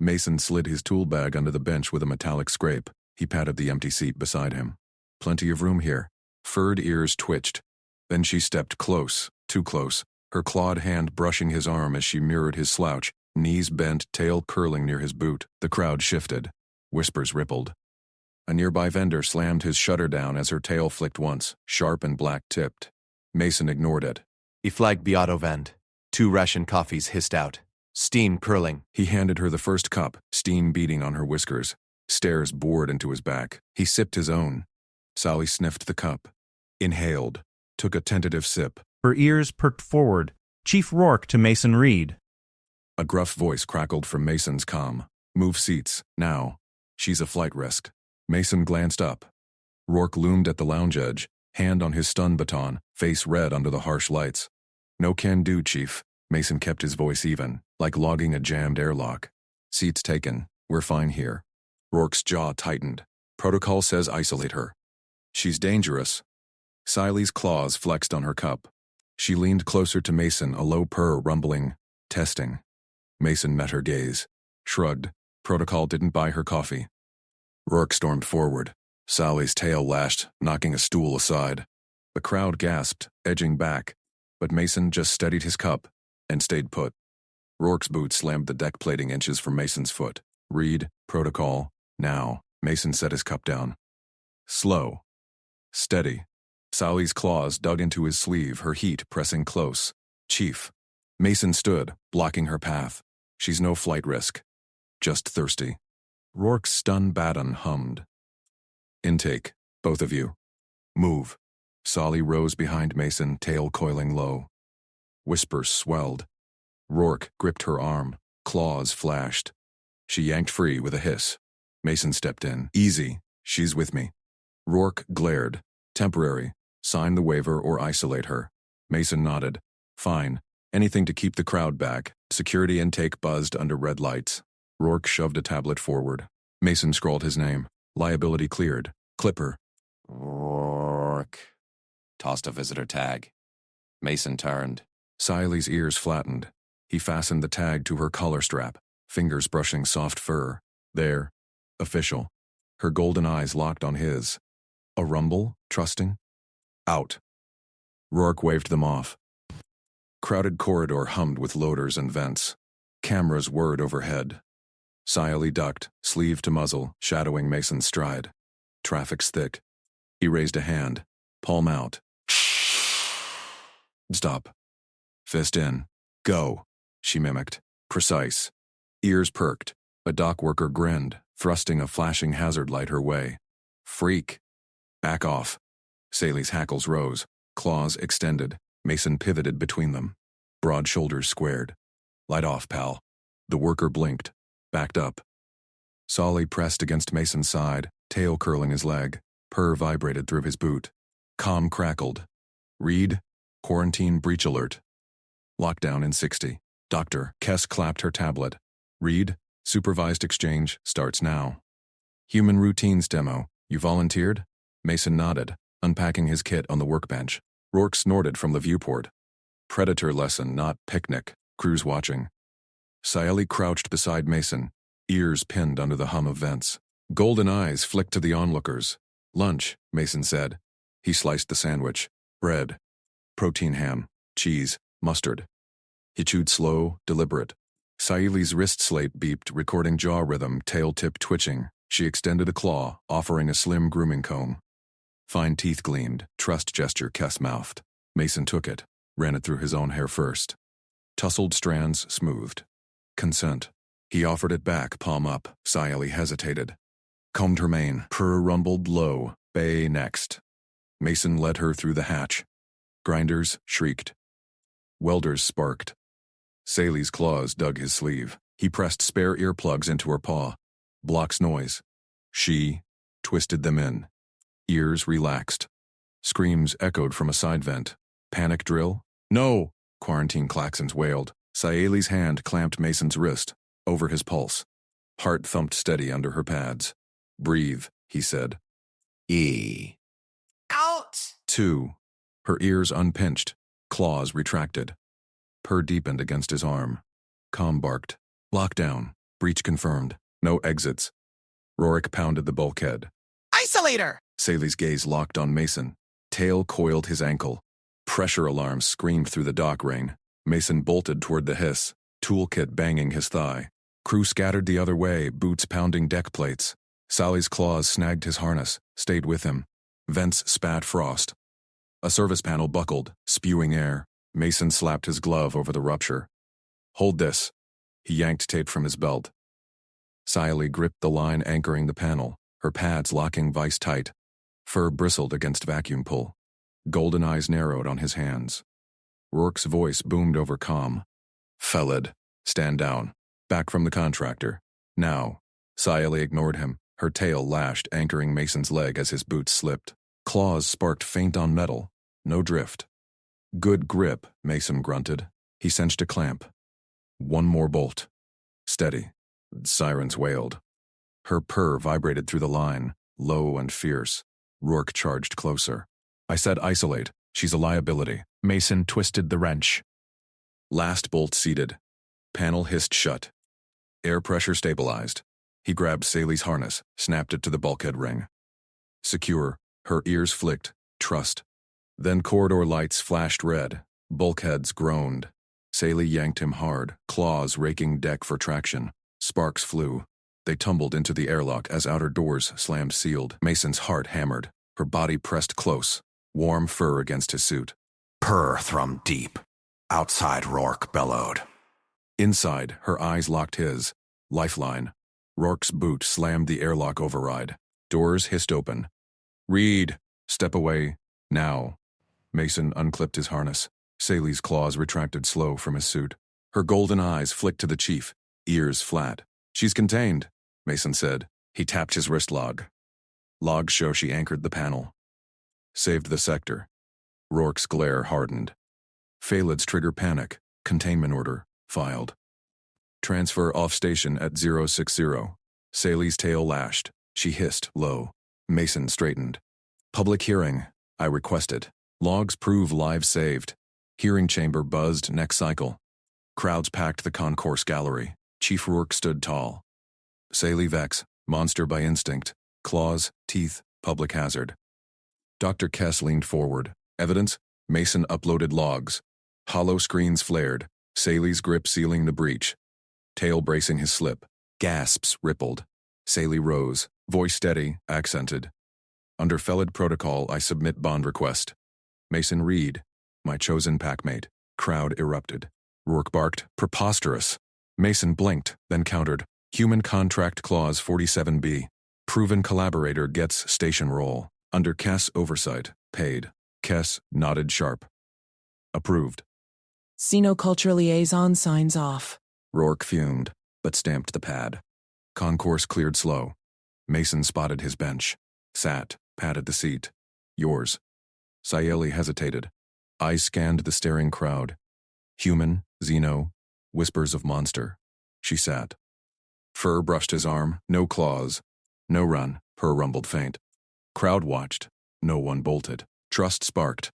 Mason slid his tool bag under the bench with a metallic scrape. He patted the empty seat beside him. Plenty of room here. Furred ears twitched. Then she stepped close, too close, her clawed hand brushing his arm as she mirrored his slouch, knees bent, tail curling near his boot. The crowd shifted. Whispers rippled. A nearby vendor slammed his shutter down as her tail flicked once, sharp and black-tipped. Mason ignored it. He flagged the auto vend. 2 ration coffees hissed out. Steam curling. He handed her the first cup, steam beating on her whiskers. Stares bored into his back. He sipped his own. Sally sniffed the cup. Inhaled. Took a tentative sip. Her ears perked forward. Chief Rourke to Mason Reed. A gruff voice crackled from Mason's comm. Move seats, now. She's a flight risk. Mason glanced up. Rourke loomed at the lounge edge, hand on his stun baton, face red under the harsh lights. No can do, Chief. Mason kept his voice even, like logging a jammed airlock. Seats taken. We're fine here. Rourke's jaw tightened. Protocol says isolate her. She's dangerous. Siley's claws flexed on her cup. She leaned closer to Mason, a low purr rumbling. Testing. Mason met her gaze. Shrugged. Protocol didn't buy her coffee. Rourke stormed forward. Sally's tail lashed, knocking a stool aside. The crowd gasped, edging back, but Mason just steadied his cup and stayed put. Rourke's boot slammed the deck plating inches from Mason's foot. Read, protocol, now. Mason set his cup down. Slow. Steady. Sally's claws dug into his sleeve, her heat pressing close. Chief. Mason stood, blocking her path. She's no flight risk. Just thirsty. Rourke's stun baton hummed. Intake, both of you. Move. Sally rose behind Mason, tail coiling low. Whispers swelled. Rourke gripped her arm. Claws flashed. She yanked free with a hiss. Mason stepped in. Easy. She's with me. Rourke glared. Temporary. Sign the waiver or isolate her. Mason nodded. Fine. Anything to keep the crowd back. Security intake buzzed under red lights. Rourke shoved a tablet forward. Mason scrawled his name. Liability cleared. Clipper. Rourke. Tossed a visitor tag. Mason turned. Siley's ears flattened. He fastened the tag to her collar strap, fingers brushing soft fur. There. Official. Her golden eyes locked on his. A rumble? Trusting? Out. Rourke waved them off. Crowded corridor hummed with loaders and vents. Cameras whirred overhead. Siley ducked, sleeve to muzzle, shadowing Mason's stride. Traffic's thick. He raised a hand. Palm out. Stop. Fist in. Go. She mimicked. Precise. Ears perked. A dock worker grinned, thrusting a flashing hazard light her way. Freak. Back off. Sally's hackles rose. Claws extended. Mason pivoted between them. Broad shoulders squared. Light off, pal. The worker blinked. Backed up. Sally pressed against Mason's side, tail curling his leg. Purr vibrated through his boot. Comm crackled. Read. Quarantine breach alert. Lockdown in 60. Doctor. Kess clapped her tablet. Read. Supervised exchange starts now. Human routines demo. You volunteered? Mason nodded, unpacking his kit on the workbench. Rourke snorted from the viewport. Predator lesson, not picnic. Crews watching. Siley crouched beside Mason, ears pinned under the hum of vents. Golden eyes flicked to the onlookers. Lunch, Mason said. He sliced the sandwich. Bread. Protein ham. Cheese. Mustard. He chewed slow, deliberate. Siley's wrist slate beeped, recording jaw rhythm, tail tip twitching. She extended a claw, offering a slim grooming comb. Fine teeth gleamed, trust gesture Kess mouthed. Mason took it, ran it through his own hair first. Tousled strands smoothed. Consent. He offered it back, palm up. Siley hesitated. Combed her mane. Purr rumbled low. Bay next. Mason led her through the hatch. Grinders shrieked. Welders sparked. Sally's claws dug his sleeve. He pressed spare earplugs into her paw. Blocks noise. She twisted them in. Ears relaxed. Screams echoed from a side vent. Panic drill? No! Quarantine klaxons wailed. Siley's hand clamped Mason's wrist, over his pulse. Heart thumped steady under her pads. Breathe, he said. E. Out! 2. Her ears unpinched, claws retracted. Purr deepened against his arm. Comm barked. Lockdown. Breach confirmed. No exits. Rorik pounded the bulkhead. Isolator! Sally's gaze locked on Mason. Tail coiled his ankle. Pressure alarms screamed through the dock rain. Mason bolted toward the hiss, toolkit banging his thigh. Crew scattered the other way, boots pounding deck plates. Sally's claws snagged his harness, stayed with him. Vents spat frost. A service panel buckled, spewing air. Mason slapped his glove over the rupture. Hold this. He yanked tape from his belt. Sally gripped the line anchoring the panel, her pads locking vice tight. Fur bristled against vacuum pull. Golden eyes narrowed on his hands. Rourke's voice boomed over comm. Felid, stand down. Back from the contractor. Now. Sally ignored him, her tail lashed, anchoring Mason's leg as his boots slipped. Claws sparked faint on metal. No drift. Good grip, Mason grunted. He cinched a clamp. One more bolt. Steady. Sirens wailed. Her purr vibrated through the line, low and fierce. Rourke charged closer. I said isolate. She's a liability. Mason twisted the wrench. Last bolt seated. Panel hissed shut. Air pressure stabilized. He grabbed Sally's harness, snapped it to the bulkhead ring. Secure. Her ears flicked. Trust. Then corridor lights flashed red. Bulkheads groaned. Sally yanked him hard, claws raking deck for traction. Sparks flew. They tumbled into the airlock as outer doors slammed sealed. Mason's heart hammered. Her body pressed close. Warm fur against his suit. Purr thrummed deep. Outside, Rourke bellowed. Inside, her eyes locked his. Lifeline. Rourke's boot slammed the airlock override. Doors hissed open. Reed! Step away. Now. Mason unclipped his harness. Sally's claws retracted slow from his suit. Her golden eyes flicked to the chief, ears flat. She's contained, Mason said. He tapped his wrist log. Logs show she anchored the panel. Saved the sector. Rourke's glare hardened. Phalid's trigger panic. Containment order. Filed. Transfer off station at 060. Sally's tail lashed. She hissed, low. Mason straightened. Public hearing. I requested. Logs prove lives saved. Hearing chamber buzzed next cycle. Crowds packed the concourse gallery. Chief Rourke stood tall. Sally Vex, monster by instinct. Claws, teeth, public hazard. Dr. Kess leaned forward. Evidence? Mason uploaded logs. Hollow screens flared. Sally's grip sealing the breach. Tail bracing his slip. Gasps rippled. Sally rose, voice steady, accented. Under Felid protocol, I submit bond request. Mason Reed, my chosen packmate. Crowd erupted. Rourke barked, preposterous. Mason blinked, then countered. Human Contract Clause 47B. Proven collaborator gets station role. Under Kess oversight. Paid. Kess nodded sharp. Approved. Xenoculture liaison signs off. Rourke fumed, but stamped the pad. Concourse cleared slow. Mason spotted his bench. Sat, patted the seat. Yours. Sayeli hesitated. Eyes scanned the staring crowd. Human, Xeno, whispers of monster. She sat. Fur brushed his arm, no claws. No run, Purr rumbled faint. Crowd watched. No one bolted. Trust sparked.